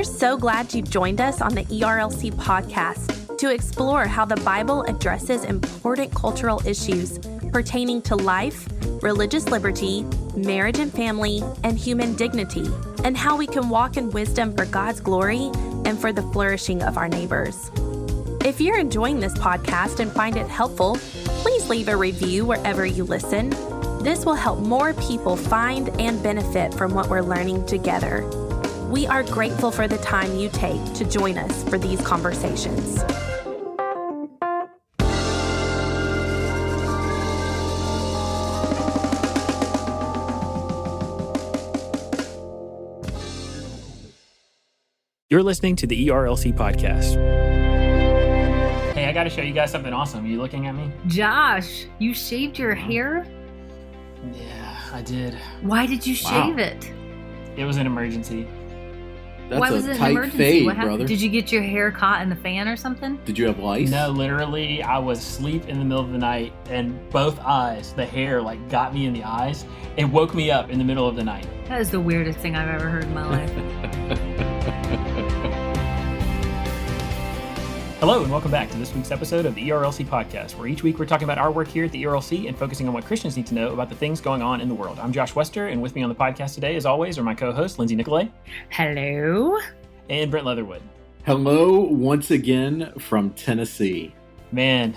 We're so glad you've joined us on the ERLC podcast to explore how the Bible addresses important cultural issues pertaining to life, religious liberty, marriage and family, and human dignity, and how we can walk in wisdom for God's glory and for the flourishing of our neighbors. If you're enjoying this podcast and find it helpful, please leave a review wherever you listen. This will help more people find and benefit from what we're learning together. We are grateful for the time you take to join us for these conversations. You're listening to the ERLC podcast. Hey, I got to show you guys something awesome. Are you looking at me? Josh, you shaved your hair? Yeah, I did. Why did you shave it? It was an emergency. That's Why was it an tight emergency? fade, What happened? brother. Did you get your hair caught in the fan or something? Did you have lice? No, literally, I was asleep in the middle of the night, and both eyes, the hair, got me in the eyes. It woke me up in the middle of the night. That is the weirdest thing I've ever heard in my life. Hello, and welcome back to this week's episode of the ERLC podcast, where each week we're talking about our work here at the ERLC and focusing on what Christians need to know about the things going on in the world. I'm Josh Wester, and with me on the podcast today, as always, are my co-hosts, Lindsay Nicolay. Hello. And Brent Leatherwood. Hello, once again from Tennessee. Man,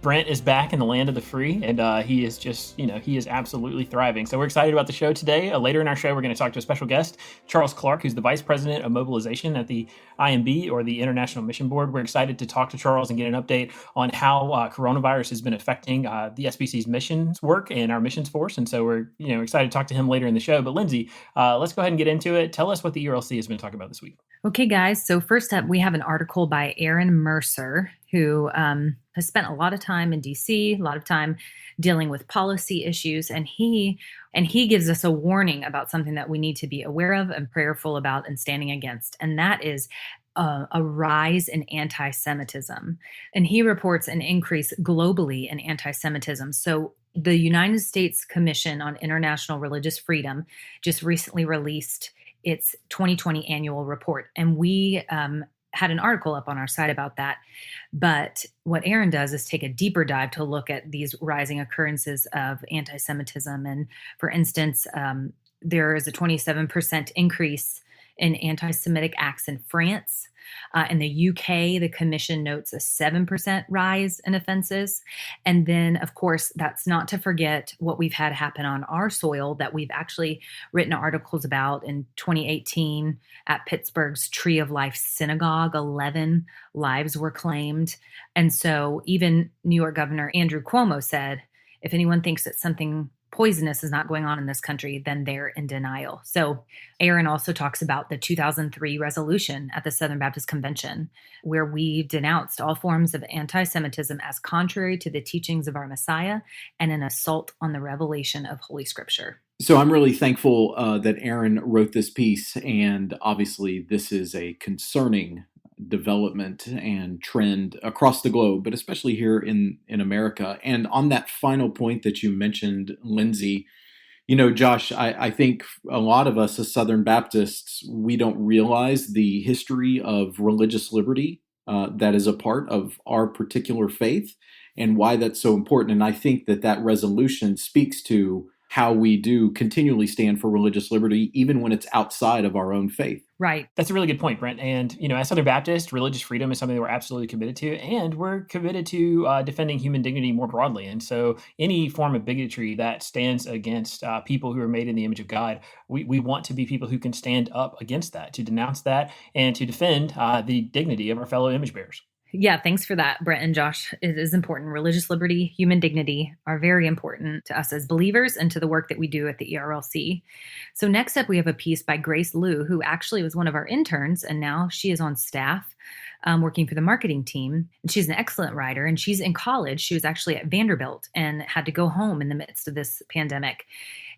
Brent is back in the land of the free, and he is just, he is absolutely thriving. So we're excited about the show today. Later in our show, we're going to talk to a special guest, Charles Clark, who's the Vice President of Mobilization at the IMB, or the International Mission Board. We're excited to talk to Charles and get an update on how coronavirus has been affecting the SBC's missions work and our missions force. And so we're, excited to talk to him later in the show. But Lindsay, let's go ahead and get into it. Tell us what the ERLC has been talking about this week. Okay, guys. So first up, we have an article by Aaron Mercer, who has spent a lot of time in D.C., a lot of time dealing with policy issues, and he gives us a warning about something that we need to be aware of and prayerful about and standing against, and that is a rise in anti-Semitism. And he reports an increase globally in anti-Semitism. So the United States Commission on International Religious Freedom just recently released its 2020 annual report, and we had an article up on our site about that. But what Aaron does is take a deeper dive to look at these rising occurrences of anti-Semitism. And for instance, there is a 27% increase in anti-Semitic acts in France. In the UK, the commission notes a 7% rise in offenses. And then, of course, that's not to forget what we've had happen on our soil that we've actually written articles about. In 2018, at Pittsburgh's Tree of Life Synagogue, 11 lives were claimed. And so even New York Governor Andrew Cuomo said, if anyone thinks that something poisonous is not going on in this country, then they're in denial. So Aaron also talks about the 2003 resolution at the Southern Baptist Convention, where we denounced all forms of anti-Semitism as contrary to the teachings of our Messiah and an assault on the revelation of Holy Scripture. So I'm really thankful that Aaron wrote this piece, and obviously this is a concerning development and trend across the globe, but especially here in America. And on that final point that you mentioned, Lindsay, Josh, I think a lot of us as Southern Baptists, we don't realize the history of religious liberty that is a part of our particular faith and why that's so important. And I think that resolution speaks to how we do continually stand for religious liberty, even when it's outside of our own faith. Right. That's a really good point, Brent. And, as Southern Baptists, religious freedom is something that we're absolutely committed to, and we're committed to defending human dignity more broadly. And so any form of bigotry that stands against people who are made in the image of God, we want to be people who can stand up against that, to denounce that, and to defend the dignity of our fellow image bearers. Yeah, thanks for that, Brent and Josh. It is important. Religious liberty, human dignity are very important to us as believers and to the work that we do at the ERLC. So next up, we have a piece by Grace Liu, who actually was one of our interns, and now she is on staff working for the marketing team. And she's an excellent writer, and she's in college. She was actually at Vanderbilt and had to go home in the midst of this pandemic.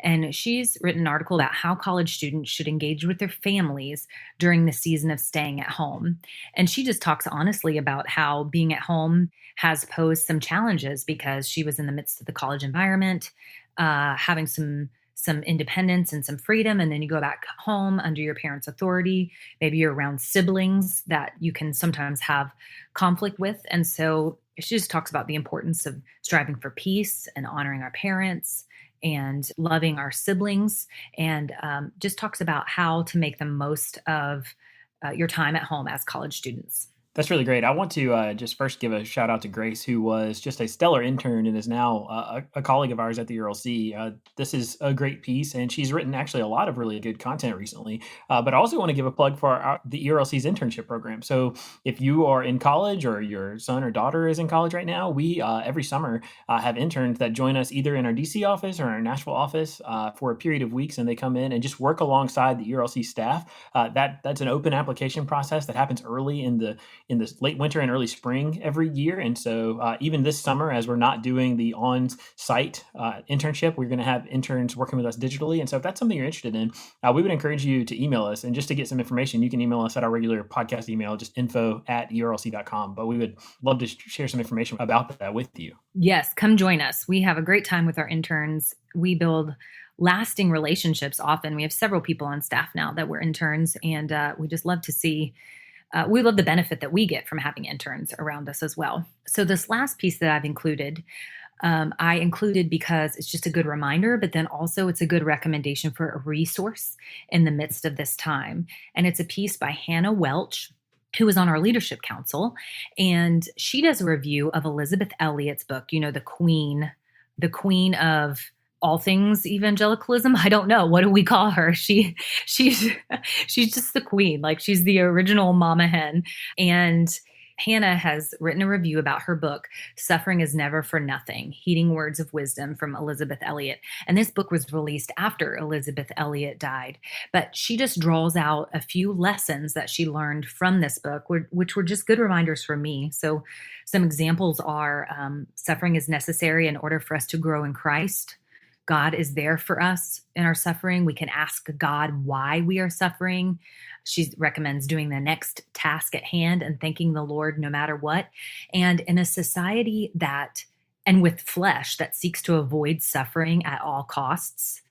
And she's written an article about how college students should engage with their families during the season of staying at home. And she just talks honestly about how being at home has posed some challenges because she was in the midst of the college environment, having some some independence and some freedom, and then you go back home under your parents' authority. Maybe you're around siblings that you can sometimes have conflict with. And so she just talks about the importance of striving for peace and honoring our parents and loving our siblings, and just talks about how to make the most of your time at home as college students. That's really great. I want to just first give a shout out to Grace, who was just a stellar intern and is now a colleague of ours at the ERLC. This is a great piece, and she's written actually a lot of really good content recently. But I also want to give a plug for the ERLC's internship program. So if you are in college or your son or daughter is in college right now, we every summer have interns that join us either in our DC office or our Nashville office for a period of weeks, and they come in and just work alongside the ERLC staff. That's an open application process that happens early in the late winter and early spring every year. And so even this summer, as we're not doing the on-site internship, we're going to have interns working with us digitally. And so if that's something you're interested in, we would encourage you to email us. And just to get some information, you can email us at our regular podcast email, just info@erlc.com. But we would love to share some information about that with you. Yes, come join us. We have a great time with our interns. We build lasting relationships often. We have several people on staff now that were interns, and we just love to see we love the benefit that we get from having interns around us as well. So this last piece that I've included, I included because it's just a good reminder, but then also it's a good recommendation for a resource in the midst of this time. And it's a piece by Hanna Welch, who is on our leadership council. And she does a review of Elizabeth Elliot's book, the queen of all things evangelicalism. I don't know. What do we call her? She's just the queen. Like, she's the original mama hen. And Hanna has written a review about her book, Suffering is Never for Nothing, Heeding Words of Wisdom from Elizabeth Elliot. And this book was released after Elizabeth Elliot died. But she just draws out a few lessons that she learned from this book, which were just good reminders for me. So some examples are suffering is necessary in order for us to grow in Christ. God is there for us in our suffering. We can ask God why we are suffering. She recommends doing the next task at hand and thanking the Lord no matter what. And in a society and with flesh that seeks to avoid suffering at all costs,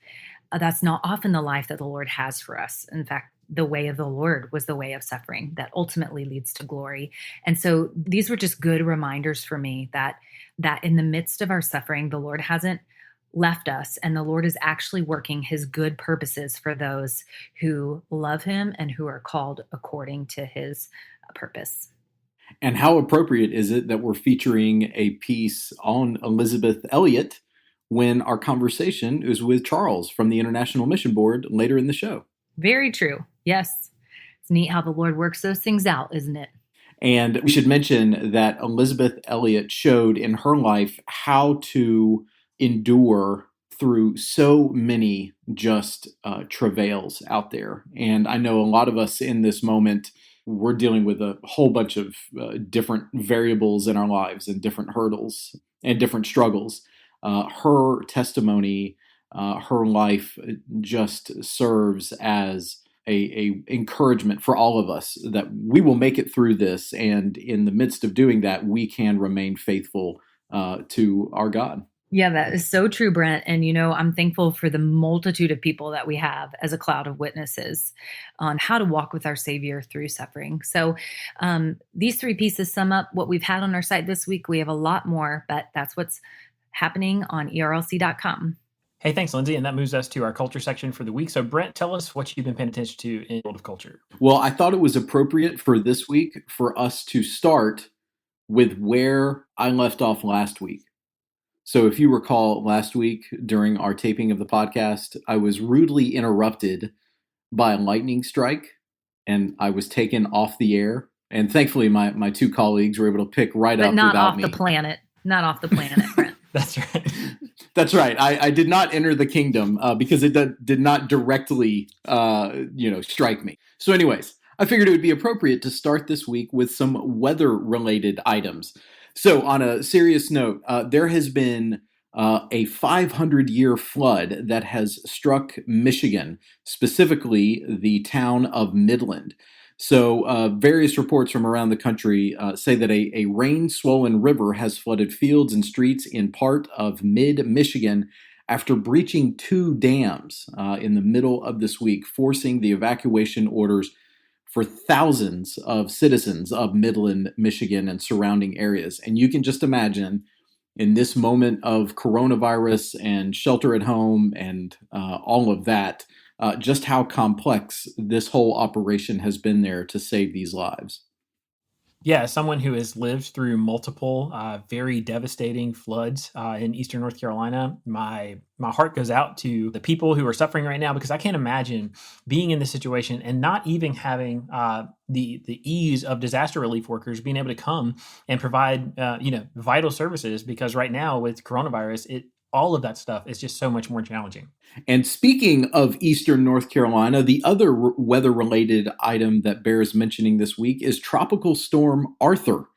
that's not often the life that the Lord has for us. In fact, the way of the Lord was the way of suffering that ultimately leads to glory. And so these were just good reminders for me that in the midst of our suffering, the Lord hasn't left us, and the Lord is actually working his good purposes for those who love him and who are called according to his purpose. And how appropriate is it that we're featuring a piece on Elizabeth Elliot when our conversation is with Charles from the International Mission Board later in the show? Very true. Yes. It's neat how the Lord works those things out, isn't it? And we should mention that Elizabeth Elliot showed in her life how to endure through so many just travails out there. And I know a lot of us in this moment, we're dealing with a whole bunch of different variables in our lives and different hurdles and different struggles. Her testimony, her life just serves as a encouragement for all of us that we will make it through this. And in the midst of doing that, we can remain faithful to our God. Yeah, that is so true, Brent. And, I'm thankful for the multitude of people that we have as a cloud of witnesses on how to walk with our Savior through suffering. So these three pieces sum up what we've had on our site this week. We have a lot more, but that's what's happening on ERLC.com. Hey, thanks, Lindsay. And that moves us to our culture section for the week. So, Brent, tell us what you've been paying attention to in the world of culture. Well, I thought it was appropriate for this week for us to start with where I left off last week. So if you recall, last week during our taping of the podcast, I was rudely interrupted by a lightning strike, and I was taken off the air. And thankfully, my two colleagues were able to pick right up without me. But not off the planet. Not off the planet, Brent. That's right. That's right. I did not enter the kingdom because it did not directly, strike me. So anyways, I figured it would be appropriate to start this week with some weather-related items. So on a serious note, there has been a 500-year flood that has struck Michigan, specifically the town of Midland. So various reports from around the country say that a rain-swollen river has flooded fields and streets in part of mid-Michigan after breaching 2 dams in the middle of this week, forcing the evacuation orders for thousands of citizens of Midland, Michigan, and surrounding areas. And you can just imagine, in this moment of coronavirus and shelter at home and all of that, just how complex this whole operation has been there to save these lives. Yeah, as someone who has lived through multiple very devastating floods in eastern North Carolina, my heart goes out to the people who are suffering right now, because I can't imagine being in this situation and not even having the ease of disaster relief workers being able to come and provide vital services, because right now with coronavirus, all of that stuff is just so much more challenging. And speaking of eastern North Carolina, the other weather-related item that bears mentioning this week is Tropical Storm Arthur.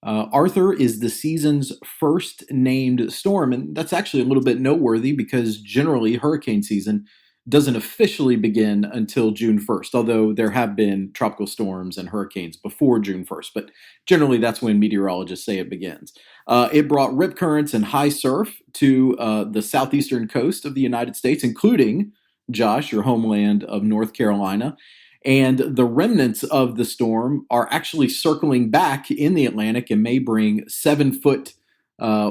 Arthur is the season's first named storm, and that's actually a little bit noteworthy because generally hurricane season doesn't officially begin until June 1st, although there have been tropical storms and hurricanes before June 1st, but generally that's when meteorologists say it begins. It brought rip currents and high surf to the southeastern coast of the United States, including, Josh, your homeland of North Carolina. And the remnants of the storm are actually circling back in the Atlantic and may bring 7-foot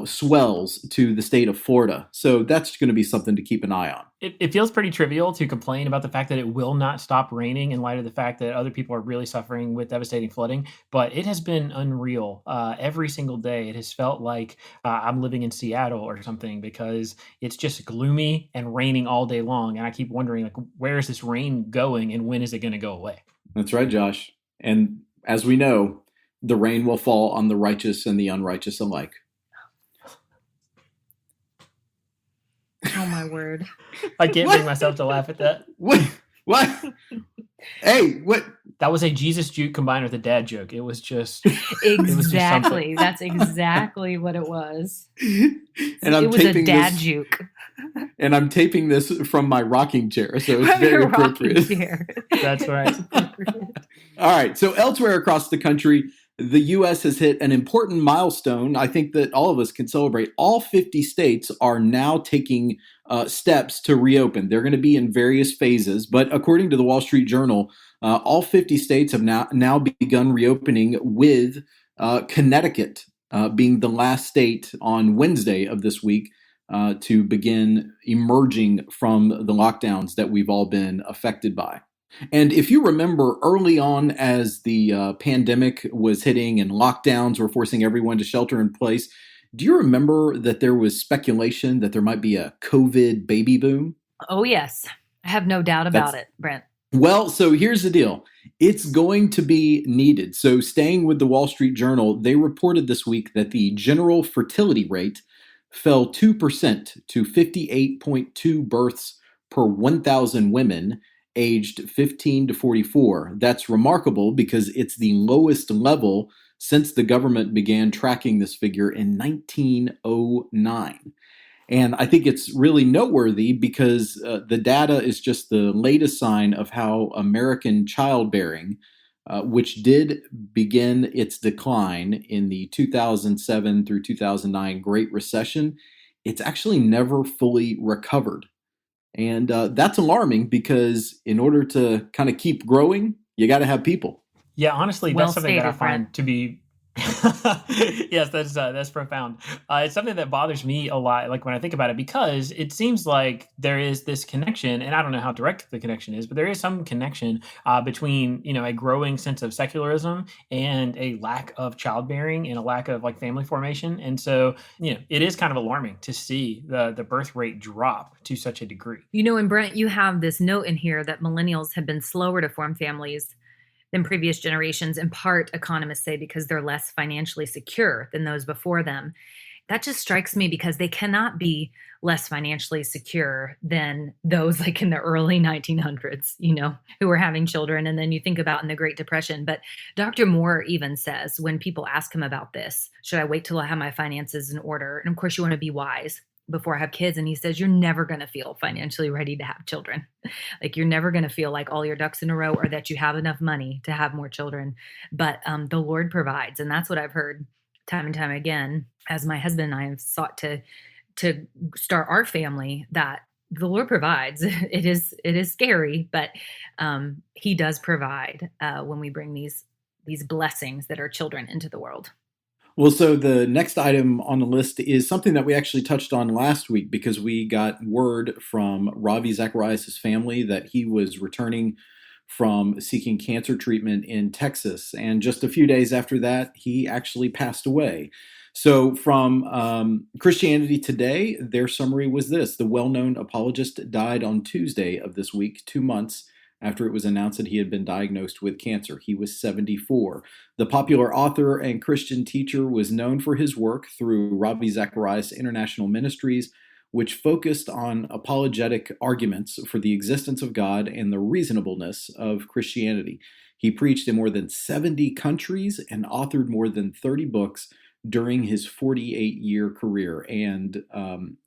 swells to the state of Florida. So that's going to be something to keep an eye on. It feels pretty trivial to complain about the fact that it will not stop raining in light of the fact that other people are really suffering with devastating flooding. But it has been unreal. Every single day, it has felt like I'm living in Seattle or something, because it's just gloomy and raining all day long. And I keep wondering, like, where is this rain going and when is it going to go away? That's right, Josh. And as we know, the rain will fall on the righteous and the unrighteous alike. Oh, my word. I can't bring myself to laugh at that. What? Hey, what? That was a Jesus juke combined with a dad joke. It was just exactly. That's exactly what it was. And it was a dad juke. And I'm taping this from my rocking chair, so it's very appropriate. That's right. All right. So elsewhere across the country, the U.S. has hit an important milestone. I think that all of us can celebrate. All 50 states are now taking steps to reopen. They're going to be in various phases, but according to the Wall Street Journal, all 50 states have now begun reopening, with Connecticut being the last state on Wednesday of this week to begin emerging from the lockdowns that we've all been affected by. And if you remember early on, as the pandemic was hitting and lockdowns were forcing everyone to shelter in place, do you remember that there was speculation that there might be a COVID baby boom? Oh, yes. I have no doubt about it, Brent. Well, so here's the deal. It's going to be needed. So staying with the Wall Street Journal, they reported this week that the general fertility rate fell 2% to 58.2 births per 1,000 women aged 15 to 44. That's remarkable because it's the lowest level since the government began tracking this figure in 1909. And I think it's really noteworthy because the data is just the latest sign of how American childbearing, which did begin its decline in the 2007 through 2009 Great Recession, it's actually never fully recovered. And that's alarming because in order to kind of keep growing, you got to have people. Yeah, honestly, Well that's something stated, that I find Brent. to be yes, that's profound. It's something that bothers me a lot, like when I think about it, because it seems like there is this connection, and I don't know how direct the connection is, but there is some connection between a growing sense of secularism and a lack of childbearing and a lack of like family formation, and so it is kind of alarming to see the birth rate drop to such a degree. And Brent, you have this note in here that millennials have been slower to form families than previous generations, in part, economists say, because they're less financially secure than those before them. That just strikes me because they cannot be less financially secure than those like in the early 1900s, who were having children. And then you think about in the Great Depression. But Dr. Moore even says, when people ask him about this, should I wait till I have my finances in order? And of course, you want to be wise before I have kids. And he says, you're never going to feel financially ready to have children. Like you're never going to feel like all your ducks in a row or that you have enough money to have more children. But the Lord provides. And that's what I've heard time and time again, as my husband and I have sought to to start our family that the Lord provides. It is scary, but He does provide when we bring these blessings that are children into the world. Well, so the next item on the list is something that we actually touched on last week because we got word from Ravi Zacharias' family that he was returning from seeking cancer treatment in Texas. And just a few days after that, he actually passed away. So from Christianity Today, their summary was this: the well-known apologist died on Tuesday of this week, 2 months after it was announced that he had been diagnosed with cancer. He was 74. The popular author and Christian teacher was known for his work through Ravi Zacharias International Ministries, which focused on apologetic arguments for the existence of God and the reasonableness of Christianity. He preached in more than 70 countries and authored more than 30 books during his 48-year career. And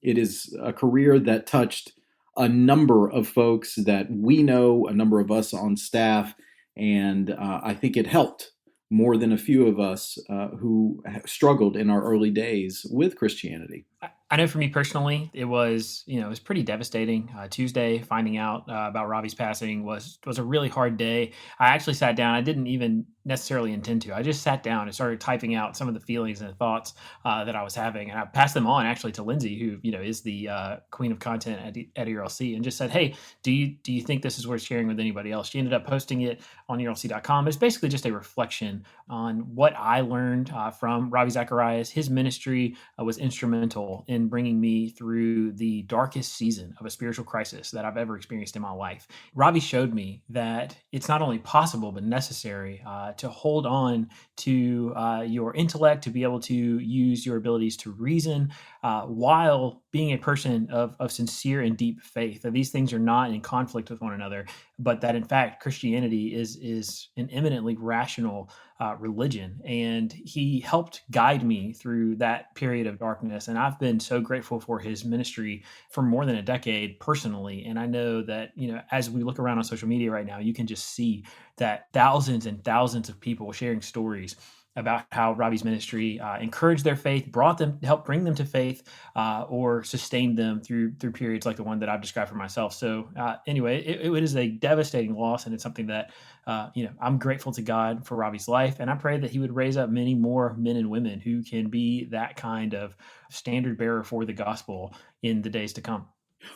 it is a career that touched a number of folks that we know, a number of us on staff, and I think it helped more than a few of us who struggled in our early days with Christianity. I know for me personally, it was pretty devastating. Tuesday, finding out about Ravi's passing was a really hard day. I actually sat down. I didn't even necessarily intend to. I just sat down and started typing out some of the feelings and the thoughts that I was having, and I passed them on actually to Lindsay, who is the queen of content at ERLC, and just said, "Hey, do you think this is worth sharing with anybody else?" She ended up posting it on ERLC.com. It's basically just a reflection on what I learned from Ravi Zacharias. His ministry was instrumental in bringing me through the darkest season of a spiritual crisis that I've ever experienced in my life. Ravi showed me that it's not only possible but necessary to hold on to your intellect, to be able to use your abilities to reason while being a person of sincere and deep faith. That these things are not in conflict with one another, but that in fact Christianity is an eminently rational religion. And he helped guide me through that period of darkness. And I've been so grateful for his ministry for more than a decade personally. And I know that, as we look around on social media right now, you can just see that thousands and thousands of people sharing stories about how Ravi's ministry encouraged their faith, helped bring them to faith, or sustained them through periods like the one that I've described for myself. So anyway, it is a devastating loss, and it's something that I'm grateful to God for Ravi's life, and I pray that He would raise up many more men and women who can be that kind of standard bearer for the gospel in the days to come.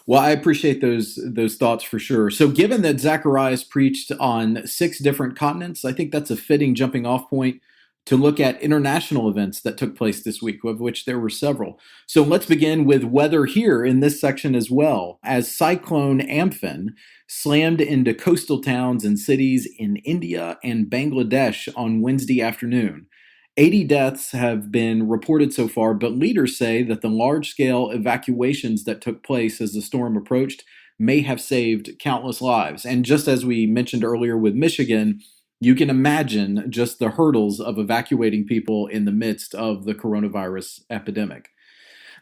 Well, I appreciate those thoughts for sure. So given that Zacharias preached on 6 different continents, I think that's a fitting jumping off point to look at international events that took place this week, of which there were several. So let's begin with weather here in this section as well, as cyclone Amphan slammed into coastal towns and cities in India and Bangladesh on Wednesday afternoon. 80 deaths have been reported so far, but leaders say that the large-scale evacuations that took place as the storm approached may have saved countless lives. And just as we mentioned earlier with Michigan, you can imagine just the hurdles of evacuating people in the midst of the coronavirus epidemic.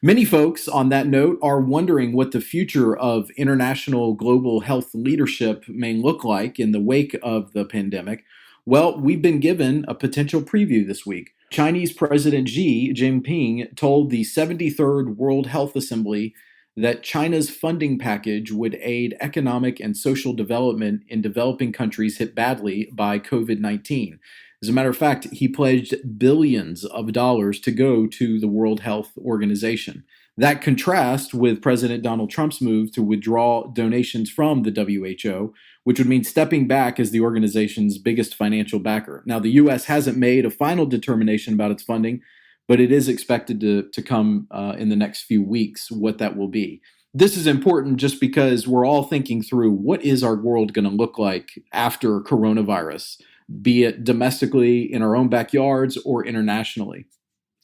Many folks, on that note, are wondering what the future of international global health leadership may look like in the wake of the pandemic. Well, we've been given a potential preview this week. Chinese President Xi Jinping told the 73rd World Health Assembly that China's funding package would aid economic and social development in developing countries hit badly by COVID-19. As a matter of fact, he pledged billions of dollars to go to the World Health Organization. That contrasts with President Donald Trump's move to withdraw donations from the WHO, which would mean stepping back as the organization's biggest financial backer. Now, the U.S. hasn't made a final determination about its funding, but it is expected to come in the next few weeks what that will be. This is important just because we're all thinking through what is our world going to look like after coronavirus, be it domestically in our own backyards or internationally.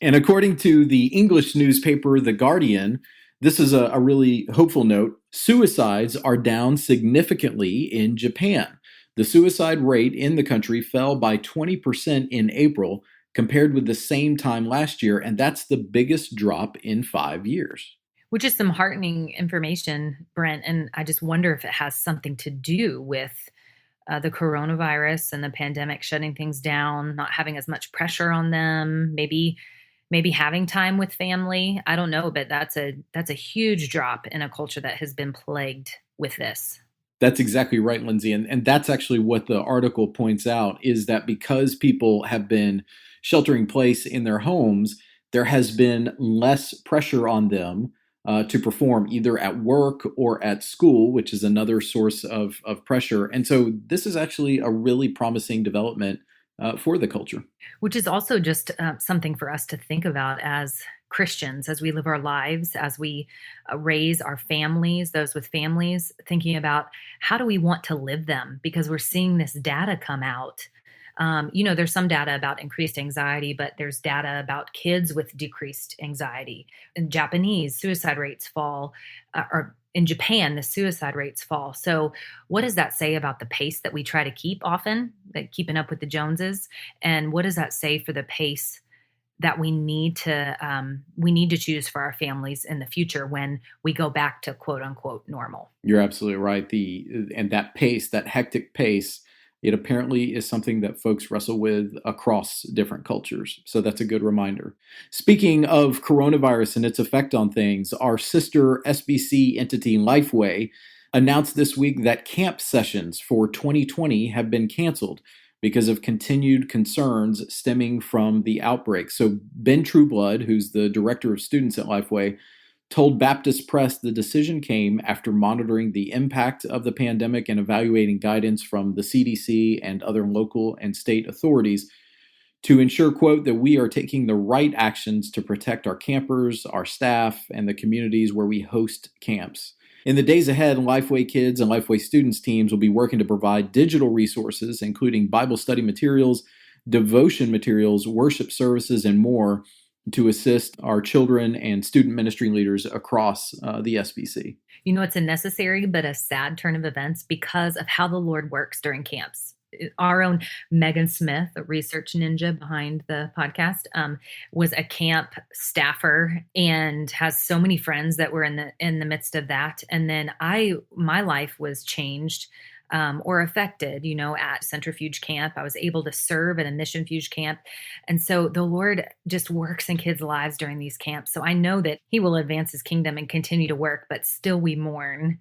And according to the English newspaper The Guardian, this is a really hopeful note. Suicides are down significantly in Japan. The suicide rate in the country fell by 20% in April compared with the same time last year, and that's the biggest drop in 5 years. Which is some heartening information, Brent, and I just wonder if it has something to do with the coronavirus and the pandemic shutting things down, not having as much pressure on them, maybe maybe having time with family. I don't know, but that's a huge drop in a culture that has been plagued with this. That's exactly right, Lindsay. And that's actually what the article points out, is that because people have been sheltering place in their homes, there has been less pressure on them to perform either at work or at school, which is another source of pressure. And so this is actually a really promising development for the culture. Which is also just something for us to think about as Christians, as we live our lives, as we raise our families, those with families, thinking about how do we want to live them? Because we're seeing this data come out. There's some data about increased anxiety, but there's data about kids with decreased anxiety. In Japanese, suicide rates fall, or in Japan, the suicide rates fall. So what does that say about the pace that we try to keep often, like keeping up with the Joneses? And what does that say for the pace that we need to choose for our families in the future when we go back to quote unquote normal? You're absolutely right. And that pace, that hectic pace, it apparently is something that folks wrestle with across different cultures. So that's a good reminder. Speaking of coronavirus and its effect on things, our sister SBC entity LifeWay announced this week that camp sessions for 2020 have been canceled because of continued concerns stemming from the outbreak. So Ben Trueblood, who's the director of students at LifeWay, told Baptist Press the decision came after monitoring the impact of the pandemic and evaluating guidance from the CDC and other local and state authorities to ensure, quote, that we are taking the right actions to protect our campers, our staff, and the communities where we host camps. In the days ahead, LifeWay Kids and LifeWay Students teams will be working to provide digital resources, including Bible study materials, devotion materials, worship services, and more, to assist our children and student ministry leaders across the SBC. It's a necessary but a sad turn of events because of how the Lord works during camps. Our own Megan Smith, a research ninja behind the podcast, was a camp staffer and has so many friends that were in the midst of that. And then my life was changed or affected, at Centrifuge Camp. I was able to serve at a Missionfuge camp. And so the Lord just works in kids' lives during these camps. So I know that he will advance his kingdom and continue to work, but still we mourn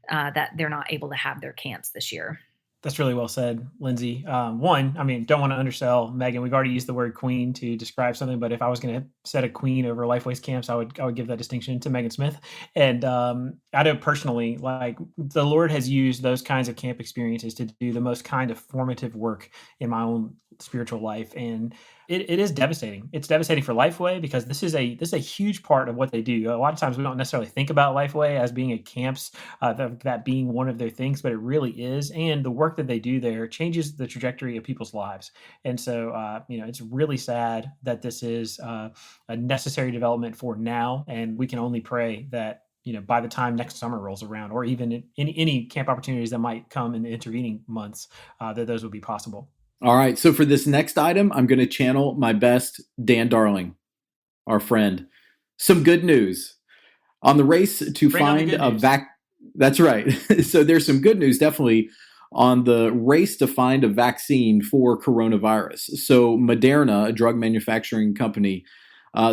that they're not able to have their camps this year. That's really well said, Lindsay. Don't want to undersell Megan. We've already used the word queen to describe something, but if I was going to set a queen over LifeWay's camps, I would give that distinction to Megan Smith. And I know personally, like the Lord has used those kinds of camp experiences to do the most kind of formative work in my own spiritual life, and it is devastating. It's devastating for LifeWay because this is a huge part of what they do. A lot of times we don't necessarily think about LifeWay as being a camps, that being one of their things, but it really is. And the work that they do there changes the trajectory of people's lives. And so, it's really sad that this is a necessary development for now, and we can only pray that by the time next summer rolls around, or even in any camp opportunities that might come in the intervening months, that those would be possible. All right. So for this next item, I'm going to channel my best Dan Darling, our friend. Some good news on the race to find a vaccine. That's right. So there's some good news, definitely, on the race to find a vaccine for coronavirus. So Moderna, a drug manufacturing company,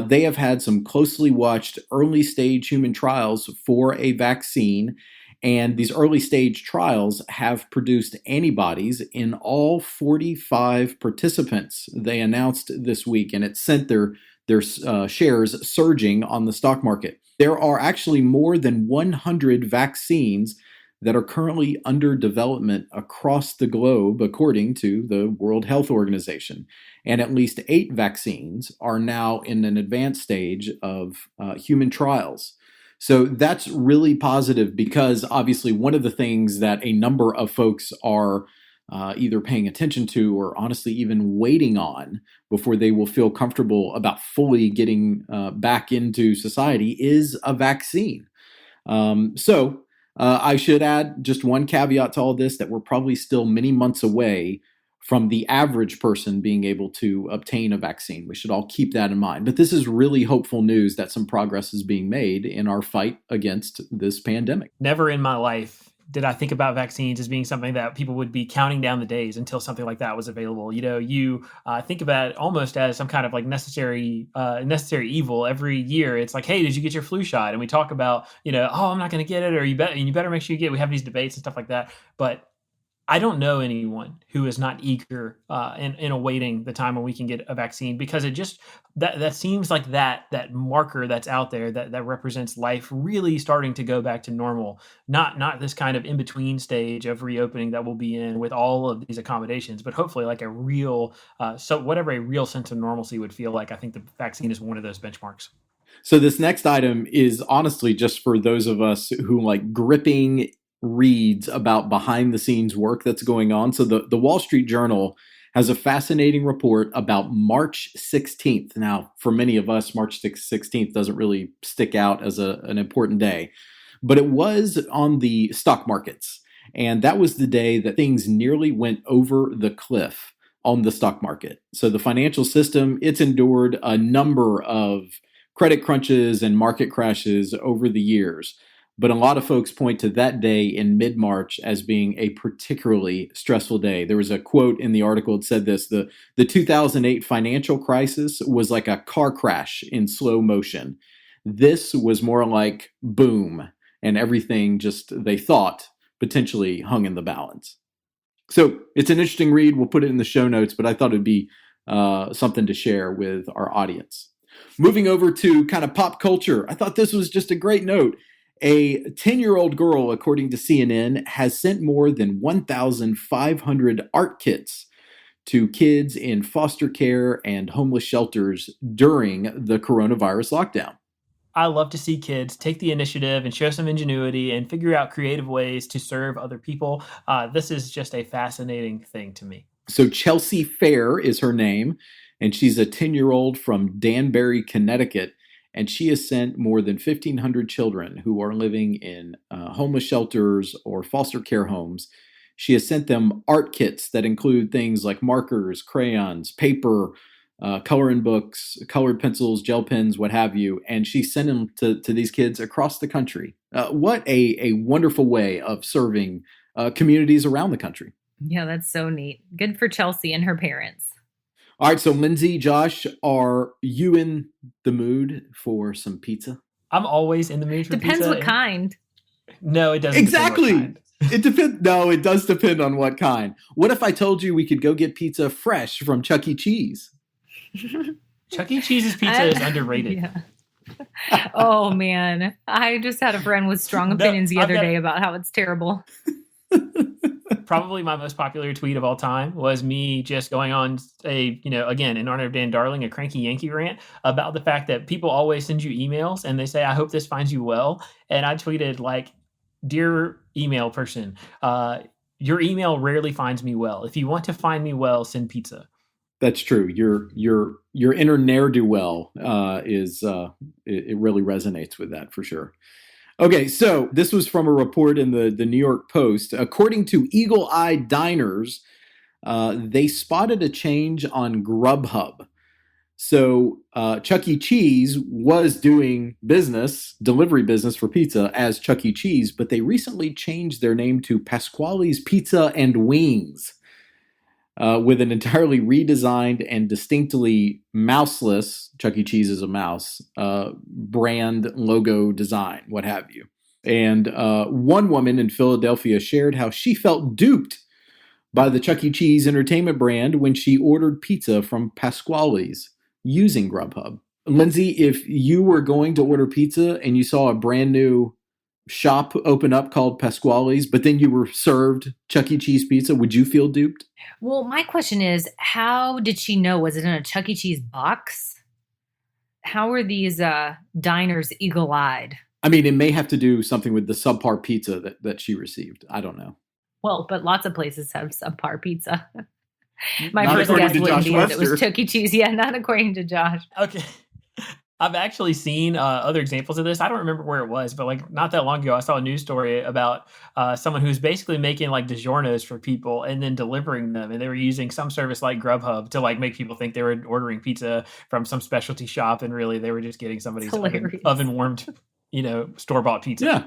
they have had some closely watched early stage human trials for a vaccine. And these early stage trials have produced antibodies in all 45 participants, they announced this week, and it sent their shares surging on the stock market. There are actually more than 100 vaccines that are currently under development across the globe, according to the World Health Organization. And at least 8 vaccines are now in an advanced stage of human trials. So that's really positive because obviously one of the things that a number of folks are either paying attention to or honestly even waiting on before they will feel comfortable about fully getting back into society is a vaccine. So I should add just one caveat to all this, that we're probably still many months away from the average person being able to obtain a vaccine. We should all keep that in mind. But this is really hopeful news that some progress is being made in our fight against this pandemic. Never in my life did I think about vaccines as being something that people would be counting down the days until something like that was available. You think about it almost as some kind of like necessary evil. Every year it's like, hey, did you get your flu shot? And we talk about, oh, I'm not going to get it, or you better make sure you get it. We have these debates and stuff like that. But I don't know anyone who is not eager in awaiting the time when we can get a vaccine, because it just that seems like that marker that's out there that represents life really starting to go back to normal, not this kind of in between stage of reopening that we'll be in with all of these accommodations, but hopefully like a real whatever a real sense of normalcy would feel like. I think the vaccine is one of those benchmarks. So this next item is honestly just for those of us who like gripping reads about behind the scenes work that's going on. So the Wall Street Journal has a fascinating report about March 16th. Now, for many of us, March 16th doesn't really stick out as an important day, but it was on the stock markets. And that was the day that things nearly went over the cliff on the stock market. So the financial system, it's endured a number of credit crunches and market crashes over the years. But a lot of folks point to that day in mid-March as being a particularly stressful day. There was a quote in the article that said this: the 2008 financial crisis was like a car crash in slow motion. This was more like boom, and everything just, they thought, potentially hung in the balance. So it's an interesting read. We'll put it in the show notes, but I thought it'd be something to share with our audience. Moving over to kind of pop culture, I thought this was just a great note. A 10-year-old girl, according to CNN, has sent more than 1,500 art kits to kids in foster care and homeless shelters during the coronavirus lockdown. I love to see kids take the initiative and show some ingenuity and figure out creative ways to serve other people. This is just a fascinating thing to me. So Chelsea Fair is her name, and she's a 10-year-old from Danbury, Connecticut. And she has sent more than 1,500 children who are living in homeless shelters or foster care homes. She has sent them art kits that include things like markers, crayons, paper, coloring books, colored pencils, gel pens, what have you. And she sent them to these kids across the country. What a wonderful way of serving communities around the country. Yeah, that's so neat. Good for Chelsea and her parents. All right, so Lindsay, Josh, are you in the mood for some pizza? I'm always in the mood for pizza. Depends what kind. No, it doesn't. Exactly. It depends. No, it does depend on what kind. What if I told you we could go get pizza fresh from Chuck E. Cheese? Chuck E. Cheese's pizza is underrated. Yeah. Oh, man. I just had a friend with strong opinions the other day about how it's terrible. Probably my most popular tweet of all time was me just going on again, in honor of Dan Darling, a cranky Yankee rant about the fact that people always send you emails and they say, I hope this finds you well. And I tweeted like, dear email person, your email rarely finds me well. If you want to find me well, send pizza. That's true. Your inner ne'er-do-well it really resonates with that for sure. Okay, so this was from a report in the New York Post. According to Eagle Eye Diners, they spotted a change on Grubhub. So Chuck E. Cheese was doing delivery business for pizza as Chuck E. Cheese, but they recently changed their name to Pasquale's Pizza and Wings with an entirely redesigned and distinctly mouseless, Chuck E. Cheese is a mouse, brand logo design, what have you. And one woman in Philadelphia shared how she felt duped by the Chuck E. Cheese entertainment brand when she ordered pizza from Pasquale's using Grubhub. Lindsay, if you were going to order pizza and you saw a brand new shop open up called Pasquale's, but then you were served Chuck E. Cheese pizza, would you feel duped? Well, my question is, how did she know? Was it in a Chuck E. Cheese box? How are these diners eagle-eyed? I mean, it may have to do something with the subpar pizza that she received. I don't know. Well, but lots of places have subpar pizza. My Not first guess wouldn't be that it was Webster. Chuck E. Cheese. Yeah, not according to Josh. Okay. I've actually seen other examples of this. I don't remember where it was, but like not that long ago, I saw a news story about someone who's basically making like DiGiorno's for people and then delivering them. And they were using some service like Grubhub to like make people think they were ordering pizza from some specialty shop. And really they were just getting somebody's oven warmed, store-bought pizza. Yeah.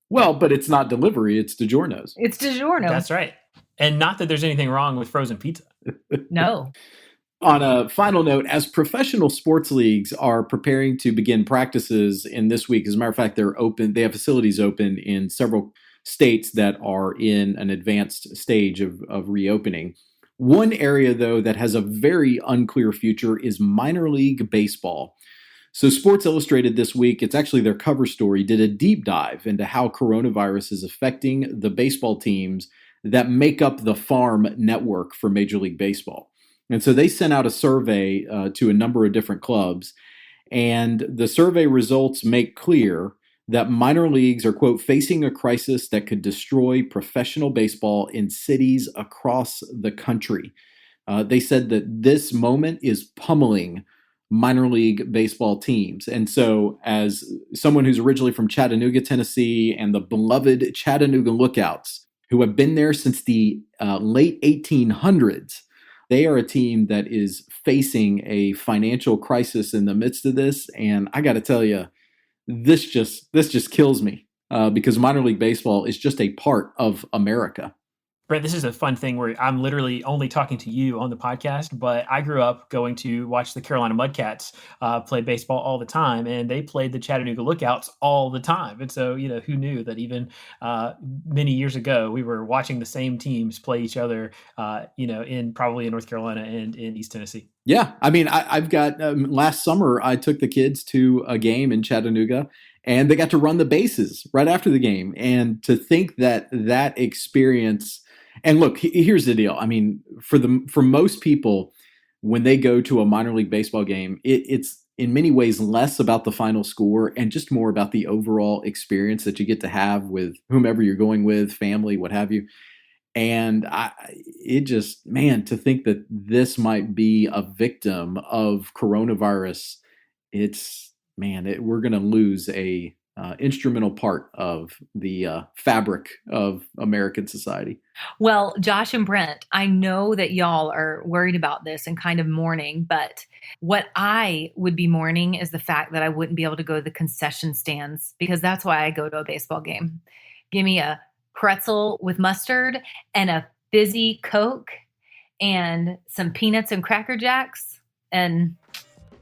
Well, but it's not delivery, it's DiGiorno's. It's DiGiorno. That's right. And not that there's anything wrong with frozen pizza. No. On a final note, as professional sports leagues are preparing to begin practices in this week, as a matter of fact, they have facilities open in several states that are in an advanced stage of reopening. One area, though, that has a very unclear future is minor league baseball. So Sports Illustrated this week, it's actually their cover story, did a deep dive into how coronavirus is affecting the baseball teams that make up the farm network for Major League Baseball. And so they sent out a survey to a number of different clubs, and the survey results make clear that minor leagues are, quote, facing a crisis that could destroy professional baseball in cities across the country. They said that this moment is pummeling minor league baseball teams. And so as someone who's originally from Chattanooga, Tennessee, and the beloved Chattanooga Lookouts, who have been there since the late 1800s, they are a team that is facing a financial crisis in the midst of this. And I got to tell you, this just kills me because minor league baseball is just a part of America. Brent, this is a fun thing where I'm literally only talking to you on the podcast, but I grew up going to watch the Carolina Mudcats play baseball all the time, and they played the Chattanooga Lookouts all the time. And so, who knew that even many years ago, we were watching the same teams play each other, probably in North Carolina and in East Tennessee. Yeah. I mean, I've got last summer, I took the kids to a game in Chattanooga, and they got to run the bases right after the game. And to think that experience. And look, here's the deal. I mean, for most people, when they go to a minor league baseball game, it's in many ways less about the final score and just more about the overall experience that you get to have with whomever you're going with, family, what have you. And to think that this might be a victim of coronavirus, we're going to lose a instrumental part of the fabric of American society. Well, Josh and Brent, I know that y'all are worried about this and kind of mourning, but what I would be mourning is the fact that I wouldn't be able to go to the concession stands, because that's why I go to a baseball game. Give me a pretzel with mustard and a fizzy Coke and some peanuts and Cracker Jacks, and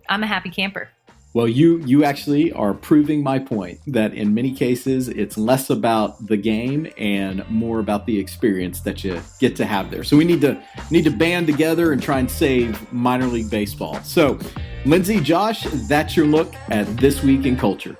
I'm a happy camper. Well, you actually are proving my point that in many cases, it's less about the game and more about the experience that you get to have there. So we need to band together and try and save minor league baseball. So, Lindsay, Josh, that's your look at This Week in Culture.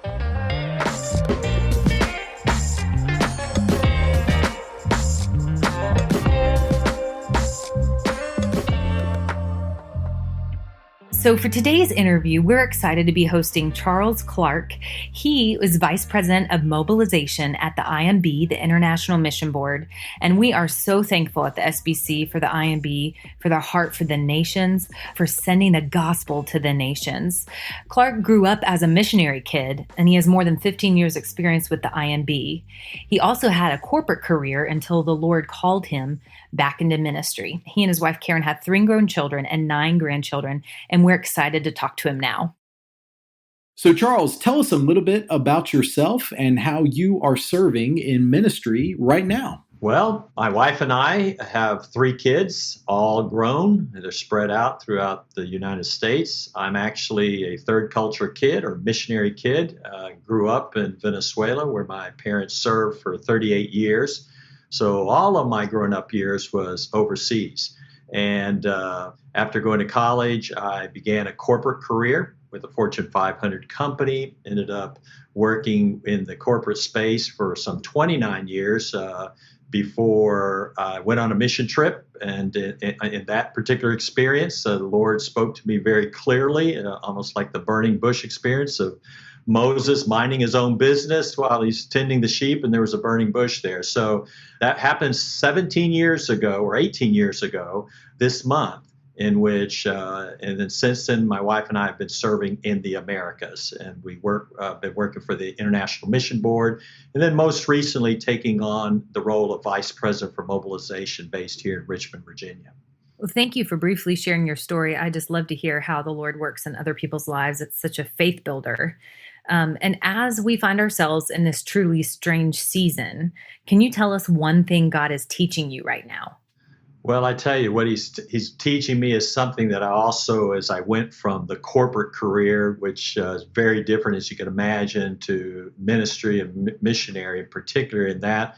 So for today's interview, we're excited to be hosting Charles Clark. He is Vice President of Mobilization at the IMB, the International Mission Board. And we are so thankful at the SBC for the IMB, for their heart for the nations, for sending the gospel to the nations. Clark grew up as a missionary kid, and he has more than 15 years experience with the IMB. He also had a corporate career until the Lord called him back into ministry. He and his wife, Karen, have 3 grown children and 9 grandchildren, and we're excited to talk to him now. So, Charles, tell us a little bit about yourself and how you are serving in ministry right now. Well, my wife and I have 3 kids, all grown. They're spread out throughout the United States. I'm actually a third culture kid or missionary kid. Grew up in Venezuela, where my parents served for 38 years. So all of my growing up years was overseas. And after going to college, I began a corporate career with a Fortune 500 company, ended up working in the corporate space for some 29 years before I went on a mission trip. And in that particular experience, the Lord spoke to me very clearly, almost like the burning bush experience of Moses minding his own business while he's tending the sheep, and there was a burning bush there. So that happened 17 years ago or 18 years ago this month, in which, and then since then, my wife and I have been serving in the Americas, and we been working for the International Mission Board, and then most recently taking on the role of Vice President for Mobilization based here in Richmond, Virginia. Well, thank you for briefly sharing your story. I just love to hear how the Lord works in other people's lives. It's such a faith builder. And as we find ourselves in this truly strange season, can you tell us one thing God is teaching you right now? Well, I tell you what he's teaching me is something that I also, as I went from the corporate career, which is very different as you can imagine, to ministry and missionary in particular, and that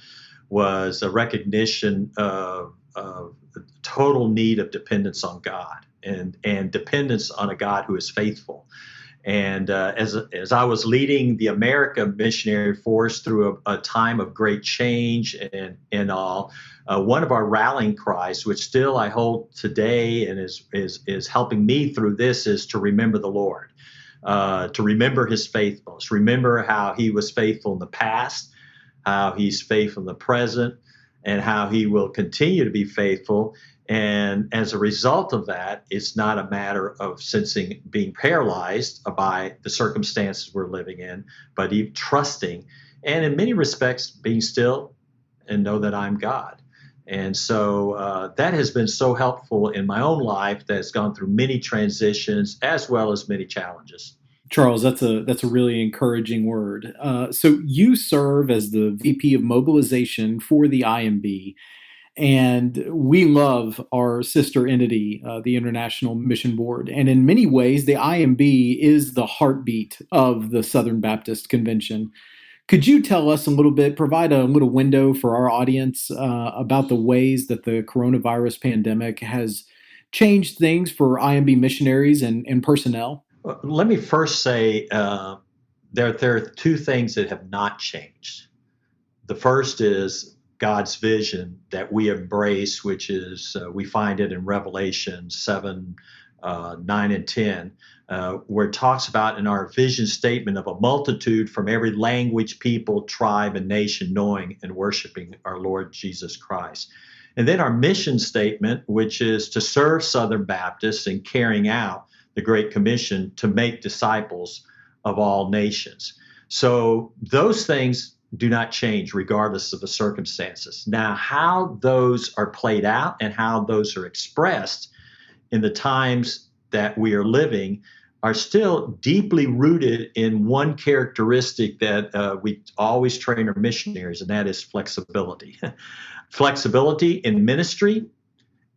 was a recognition of the total need of dependence on God and dependence on a God who is faithful. And as I was leading the America missionary force through a time of great change and all, one of our rallying cries, which still I hold today and is helping me through this, is to remember the Lord, to remember His faithfulness, remember how He was faithful in the past, how He's faithful in the present, and how He will continue to be faithful. And as a result of that, it's not a matter of sensing being paralyzed by the circumstances we're living in, but even trusting and in many respects being still and know that I'm God. And so that has been so helpful in my own life that has gone through many transitions as well as many challenges. Charles, that's a really encouraging word. So you serve as the VP of Mobilization for the IMB. And we love our sister entity, the International Mission Board. And in many ways, the IMB is the heartbeat of the Southern Baptist Convention. Could you tell us a little bit, provide a little window for our audience about the ways that the coronavirus pandemic has changed things for IMB missionaries and personnel? Let me first say there are two things that have not changed. The first is God's vision that we embrace, which is we find it in Revelation 7, 9, and 10, where it talks about in our vision statement of a multitude from every language, people, tribe, and nation knowing and worshiping our Lord Jesus Christ. And then our mission statement, which is to serve Southern Baptists in carrying out the Great Commission to make disciples of all nations. So those things do not change regardless of the circumstances. Now, how those are played out and how those are expressed in the times that we are living are still deeply rooted in one characteristic that we always train our missionaries, and that is flexibility. Flexibility in ministry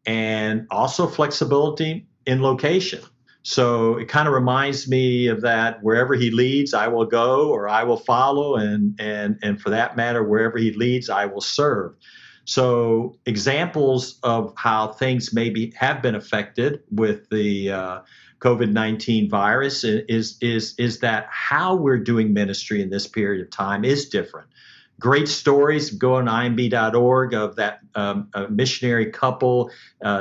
and also flexibility in location. So it kind of reminds me of that wherever He leads, I will go or I will follow. And for that matter, wherever He leads, I will serve. So examples of how things maybe have been affected with the COVID-19 virus is that how we're doing ministry in this period of time is different. Great stories, go on imb.org, of that missionary couple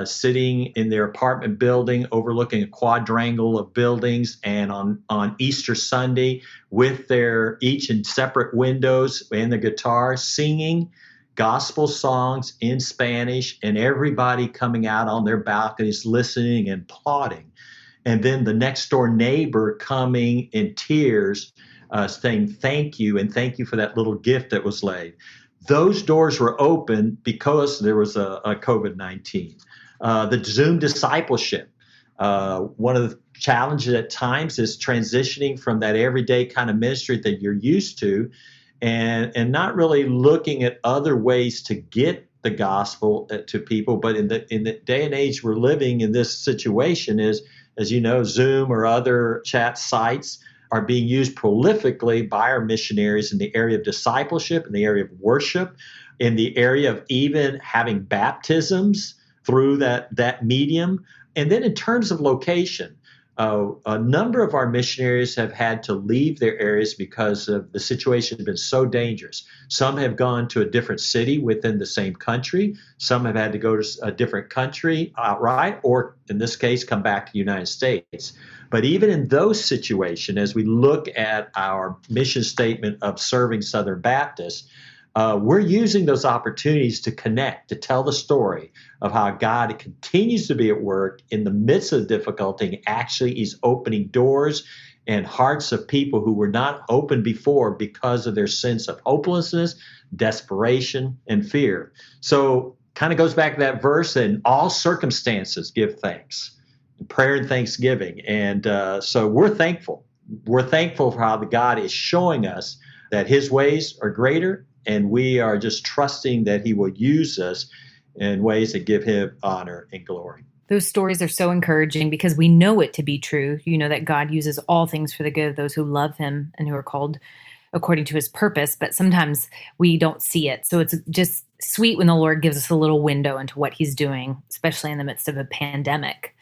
sitting in their apartment building overlooking a quadrangle of buildings, and on Easter Sunday with their each in separate windows and their guitar singing gospel songs in Spanish, and everybody coming out on their balconies listening and applauding. And then the next door neighbor coming in tears saying thank you, and thank you for that little gift that was laid. Those doors were open because there was a COVID-19. The Zoom discipleship. One of the challenges at times is transitioning from that everyday kind of ministry that you're used to and not really looking at other ways to get the gospel to people. But in the day and age we're living in, this situation is, as you know, Zoom or other chat sites are being used prolifically by our missionaries in the area of discipleship, in the area of worship, in the area of even having baptisms through that medium. And then in terms of location, a number of our missionaries have had to leave their areas because of the situation has been so dangerous. Some have gone to a different city within the same country. Some have had to go to a different country outright, or in this case, come back to the United States. But even in those situations, as we look at our mission statement of serving Southern Baptists, we're using those opportunities to connect, to tell the story of how God continues to be at work in the midst of difficulty. And actually, He's opening doors and hearts of people who were not open before because of their sense of hopelessness, desperation, and fear. So kind of goes back to that verse, in all circumstances, give thanks. Prayer and thanksgiving. And so we're thankful we're thankful for how the God is showing us that his ways are greater, and we are just trusting that he will use us in ways that give him honor and glory. Those stories are so encouraging because we know it to be true. You know that God uses all things for the good of those who love him and who are called according to his purpose, but sometimes we don't see it. So it's just sweet when the Lord gives us a little window into what he's doing, especially in the midst of a pandemic.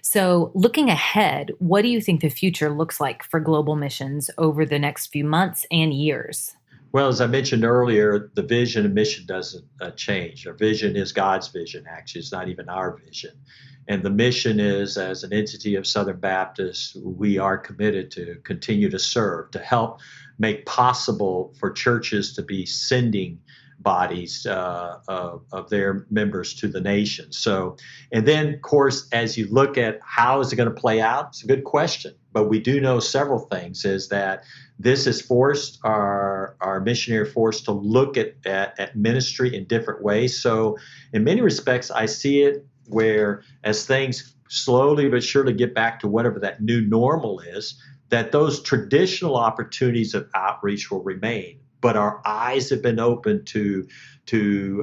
So looking ahead, what do you think the future looks like for global missions over the next few months and years? Well, as I mentioned earlier, the vision and mission doesn't change. Our vision is God's vision, actually. It's not even our vision. And the mission is, as an entity of Southern Baptist, we are committed to continue to serve, to help make possible for churches to be sending bodies of their members to the nation. So, and then, of course, as you look at how is it going to play out, it's a good question. But we do know several things, is that this has forced our missionary force to look at ministry in different ways. So in many respects, I see it where as things slowly but surely get back to whatever that new normal is, that those traditional opportunities of outreach will remain. But our eyes have been opened to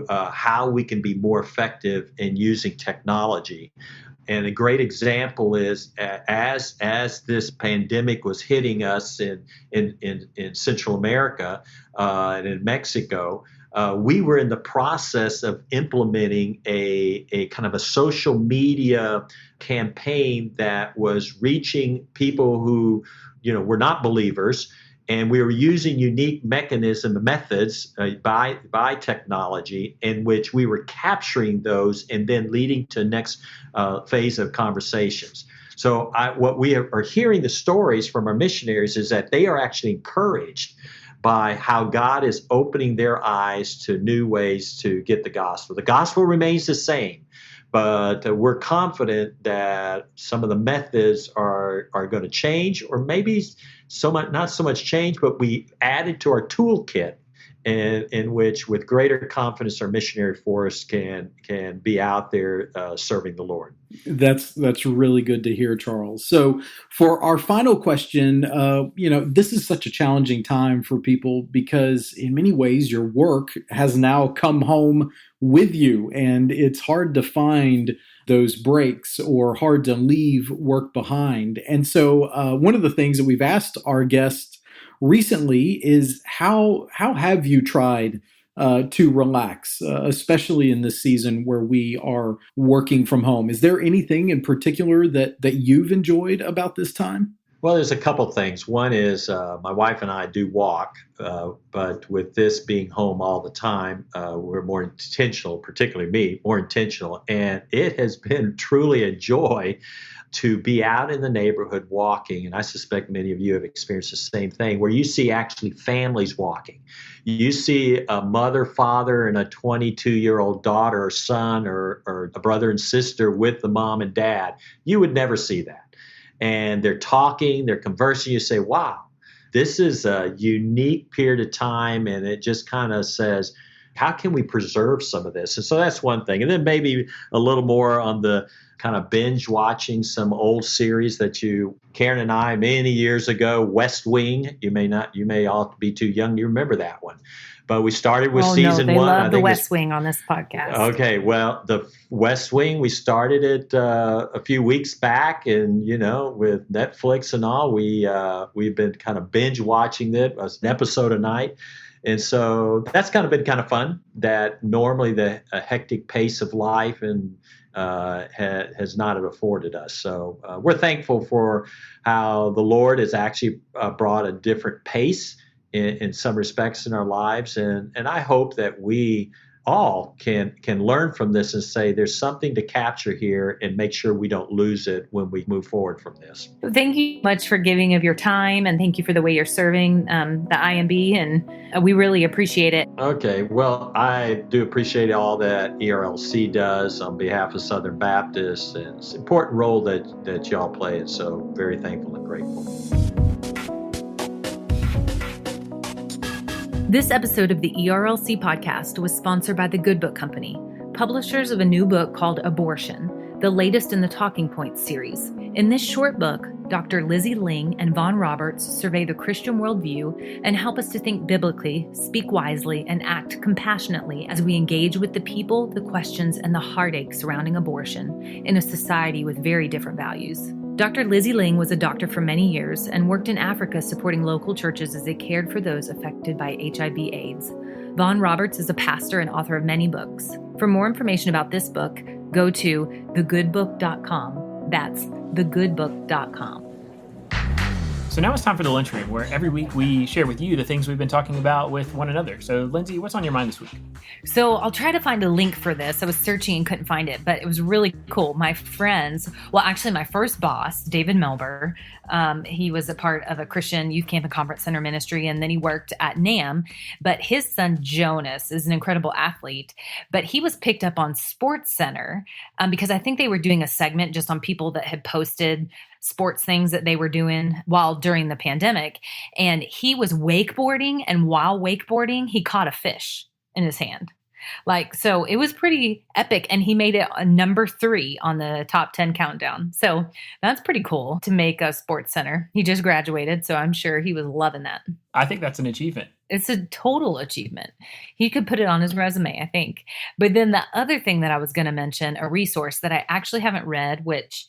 how we can be more effective in using technology. And a great example is as this pandemic was hitting us in Central America and in Mexico, we were in the process of implementing a kind of a social media campaign that was reaching people who, were not believers. And we were using unique methods by technology in which we were capturing those and then leading to the next phase of conversations. So what we are hearing the stories from our missionaries is that they are actually encouraged by how God is opening their eyes to new ways to get the gospel. The gospel remains the same, but we're confident that some of the methods are going to change, or maybe not so much change, but we added to our toolkit in which, with greater confidence, our missionary force can be out there serving the Lord. That's really good to hear, Charles. So for our final question, this is such a challenging time for people because in many ways your work has now come home with you, and it's hard to find those breaks or hard to leave work behind. And so one of the things that we've asked our guests recently is how have you tried to relax, especially in this season where we are working from home? Is there anything in particular that you've enjoyed about this time? Well, there's a couple things. One is my wife and I do walk, but with this being home all the time, we're more intentional, particularly me, more intentional. And it has been truly a joy to be out in the neighborhood walking. And I suspect many of you have experienced the same thing, where you see actually families walking. You see a mother, father, and a 22-year-old daughter or son or a brother and sister with the mom and dad. You would never see that. And they're talking, they're conversing. You say, wow, this is a unique period of time. And it just kind of says, how can we preserve some of this? And so that's one thing. And then maybe a little more on the kind of binge watching some old series that Karen and I, many years ago, West Wing. You may all be too young to remember that one. But we started with season they one. love the West Wing on this podcast. Okay, well, the West Wing, we started it a few weeks back, and with Netflix and all, we've been kind of binge watching it, an episode a night. And so that's kind of been kind of fun, that normally the hectic pace of life and has not afforded us. So we're thankful for how the Lord has actually brought a different pace in some respects in our lives. And I hope that we all can learn from this and say there's something to capture here and make sure we don't lose it when we move forward from this. Thank you much for giving of your time, and thank you for the way you're serving the IMB, and we really appreciate it. Okay, well, I do appreciate all that ERLC does on behalf of Southern Baptists, and it's an important role that y'all play, and so very thankful and grateful. This episode of the ERLC podcast was sponsored by the Good Book Company, publishers of a new book called Abortion, the latest in the Talking Points series. In this short book, Dr. Lizzie Ling and Vaughn Roberts survey the Christian worldview and help us to think biblically, speak wisely, and act compassionately as we engage with the people, the questions, and the heartache surrounding abortion in a society with very different values. Dr. Lizzie Ling was a doctor for many years and worked in Africa supporting local churches as they cared for those affected by HIV/AIDS. Vaughn Roberts is a pastor and author of many books. For more information about this book, go to thegoodbook.com. That's thegoodbook.com. So now it's time for the lunchroom, where every week we share with you the things we've been talking about with one another. So, Lindsay, what's on your mind this week? So I'll try to find a link for this. I was searching and couldn't find it, but it was really cool. My friends, well, actually my first boss, David Melber, he was a part of a Christian Youth Camp and Conference Center ministry, and then he worked at NAM. But his son, Jonas, is an incredible athlete, but he was picked up on Sports Center because I think they were doing a segment just on people that had posted sports things that they were doing while during the pandemic. And he was wakeboarding, and while wakeboarding, he caught a fish in his hand. So it was pretty epic, and he made it a number 3 on the top 10 countdown. So that's pretty cool to make a Sports Center. He just graduated, so I'm sure he was loving that. I think that's an achievement. It's a total achievement. He could put it on his resume, I think. But then the other thing that I was going to mention, a resource that I actually haven't read, which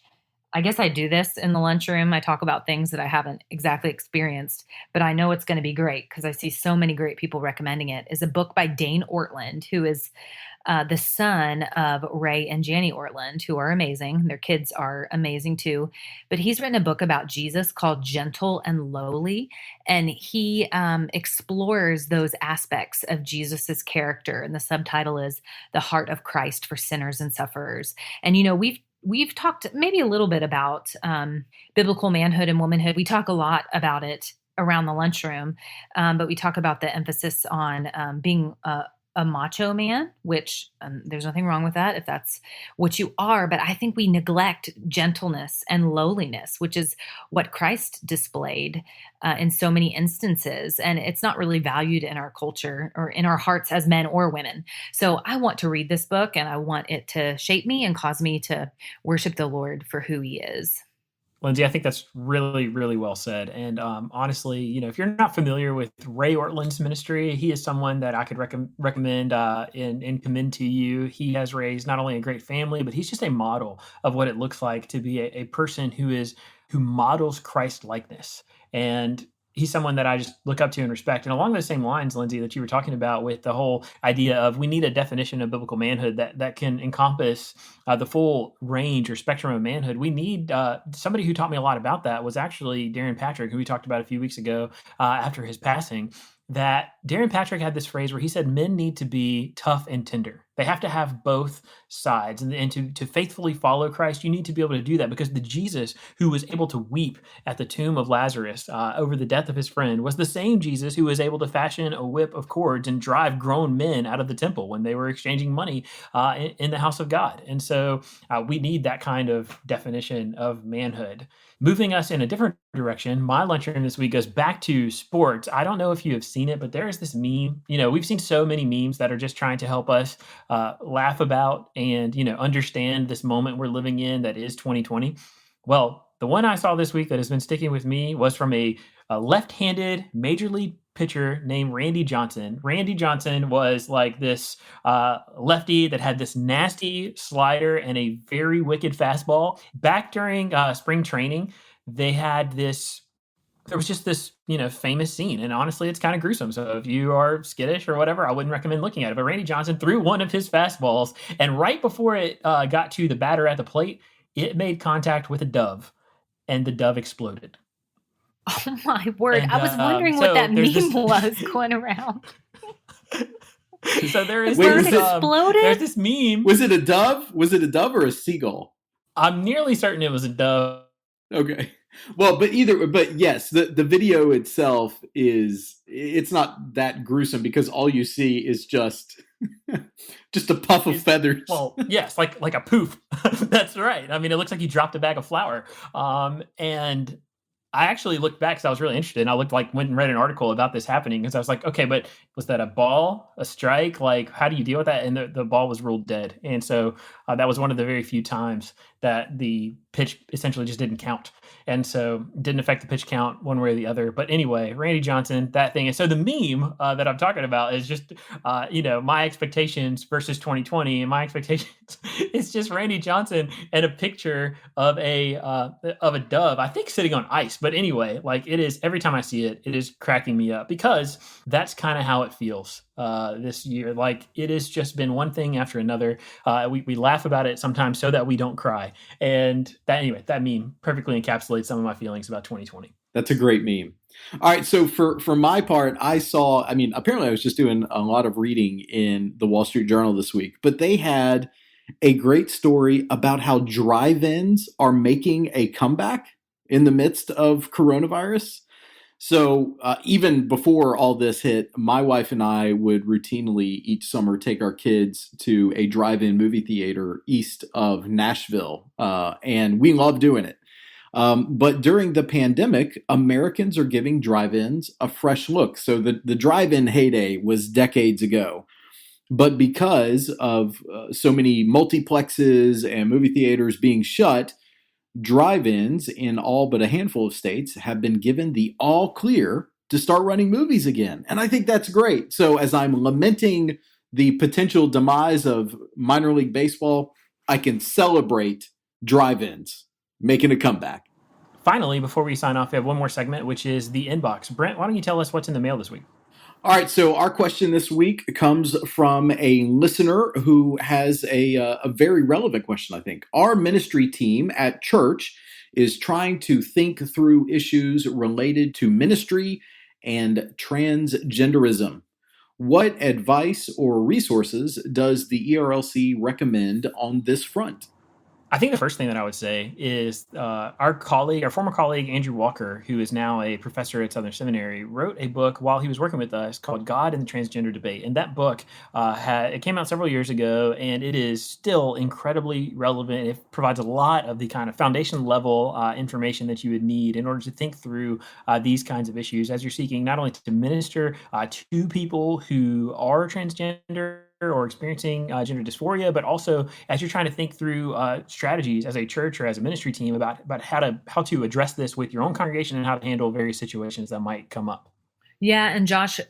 I guess I do this in the lunchroom. I talk about things that I haven't exactly experienced, but I know it's going to be great because I see so many great people recommending it, is a book by Dane Ortland, who is the son of Ray and Janie Ortland, who are amazing. Their kids are amazing too. But he's written a book about Jesus called Gentle and Lowly, and he explores those aspects of Jesus's character. And the subtitle is The Heart of Christ for Sinners and Sufferers. And, we've talked maybe a little bit about biblical manhood and womanhood. We talk a lot about it around the lunchroom, but we talk about the emphasis on being a macho man, which there's nothing wrong with that if that's what you are. But I think we neglect gentleness and lowliness, which is what Christ displayed in so many instances. And it's not really valued in our culture or in our hearts as men or women. So I want to read this book, and I want it to shape me and cause me to worship the Lord for who he is. Lindsay, I think that's really, really well said. And honestly, if you're not familiar with Ray Ortland's ministry, he is someone that I could recommend and commend to you. He has raised not only a great family, but he's just a model of what it looks like to be a person who models Christ likeness. And he's someone that I just look up to and respect. And along those same lines, Lindsay, that you were talking about with the whole idea of we need a definition of biblical manhood that can encompass the full range or spectrum of manhood. We need somebody who taught me a lot about that was actually Darren Patrick, who we talked about a few weeks ago after his passing. That Darren Patrick had this phrase where he said men need to be tough and tender. They have to have both sides. And to faithfully follow Christ, you need to be able to do that, because the Jesus who was able to weep at the tomb of Lazarus over the death of his friend was the same Jesus who was able to fashion a whip of cords and drive grown men out of the temple when they were exchanging money in the house of God. And so we need that kind of definition of manhood. Moving us in a different direction, my lunchroom this week goes back to sports. I don't know if you have seen it, but there is this meme. We've seen so many memes that are just trying to help us laugh about and, understand this moment we're living in that is 2020. Well, the one I saw this week that has been sticking with me was from a left-handed major league pitcher named Randy Johnson. Randy Johnson was like this lefty that had this nasty slider and a very wicked fastball. Back during spring training, there was just this, famous scene. And honestly, it's kind of gruesome. So if you are skittish or whatever, I wouldn't recommend looking at it. But Randy Johnson threw one of his fastballs, and right before it got to the batter at the plate, it made contact with a dove, and the dove exploded. Oh my word. And, I was wondering what that meme was going around. So there is exploded? There's this meme. Was it a dove? Was it a dove or a seagull? I'm nearly certain it was a dove. Okay. Well, but yes, the video itself it's not that gruesome, because all you see is just a puff of feathers. Well, yes, like a poof. That's right. I mean, it looks like you dropped a bag of flour. And I actually looked back because I was really interested, and I went and read an article about this happening, because I was like, okay, but was that a ball, a strike? Like, how do you deal with that? And the ball was ruled dead. And so that was one of the very few times that the pitch essentially just didn't count. And so didn't affect the pitch count one way or the other. But anyway, Randy Johnson, that thing. And so the meme that I'm talking about is just, my expectations versus 2020. And my expectations is just Randy Johnson and a picture of a dove, I think sitting on ice. But anyway, like it is, every time I see it, it is cracking me up because that's kind of how it feels this year. Like it has just been one thing after another. We laugh about it sometimes so that we don't cry. And that meme perfectly encapsulates some of my feelings about 2020. That's a great meme. All right. So for my part, apparently I was just doing a lot of reading in the Wall Street Journal this week, but they had a great story about how drive-ins are making a comeback in the midst of coronavirus. So even before all this hit, my wife and I would routinely each summer take our kids to a drive-in movie theater east of Nashville, and we love doing it. But during the pandemic, Americans are giving drive-ins a fresh look. So the drive-in heyday was decades ago. But because of so many multiplexes and movie theaters being shut, drive-ins in all but a handful of states have been given the all clear to start running movies again. And I think that's great. So as I'm lamenting the potential demise of minor league baseball, I can celebrate drive-ins making a comeback. Finally, before we sign off, we have one more segment, which is the inbox. Brent, why don't you tell us what's in the mail this week? All right, so our question this week comes from a listener who has a very relevant question, I think. Our ministry team at church is trying to think through issues related to ministry and transgenderism. What advice or resources does the ERLC recommend on this front? I think the first thing that I would say is our former colleague, Andrew Walker, who is now a professor at Southern Seminary, wrote a book while he was working with us called God and the Transgender Debate. And that book, it came out several years ago, and it is still incredibly relevant. It provides a lot of the kind of foundation level information that you would need in order to think through these kinds of issues as you're seeking not only to minister to people who are transgender or experiencing gender dysphoria, but also as you're trying to think through strategies as a church or as a ministry team about how to address this with your own congregation and how to handle various situations that might come up. Yeah. And Josh,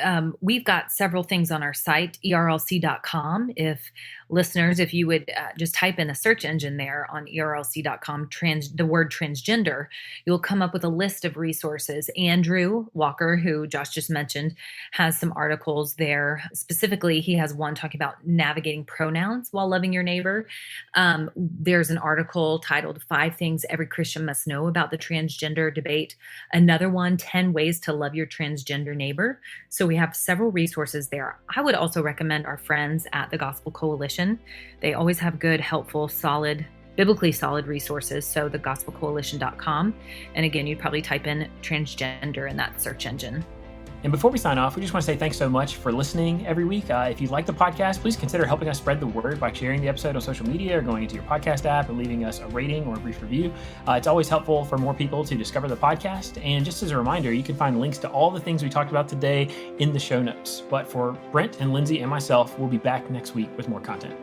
we've got several things on our site, ERLC.com. If listeners, if you would just type in a search engine there on ERLC.com, the word transgender, you'll come up with a list of resources. Andrew Walker, who Josh just mentioned, has some articles there. Specifically, he has one talking about navigating pronouns while loving your neighbor. There's an article titled 5 Things Every Christian Must Know About the Transgender Debate. Another one, 10 Ways to Love Your Transgender Neighbor. So we have several resources there. I would also recommend our friends at the Gospel Coalition. They always have good, helpful, biblically solid resources. So thegospelcoalition.com. And again, you'd probably type in transgender in that search engine. And before we sign off, we just want to say thanks so much for listening every week. If you like the podcast, please consider helping us spread the word by sharing the episode on social media or going into your podcast app and leaving us a rating or a brief review. It's always helpful for more people to discover the podcast. And just as a reminder, you can find links to all the things we talked about today in the show notes. But for Brent and Lindsay and myself, we'll be back next week with more content.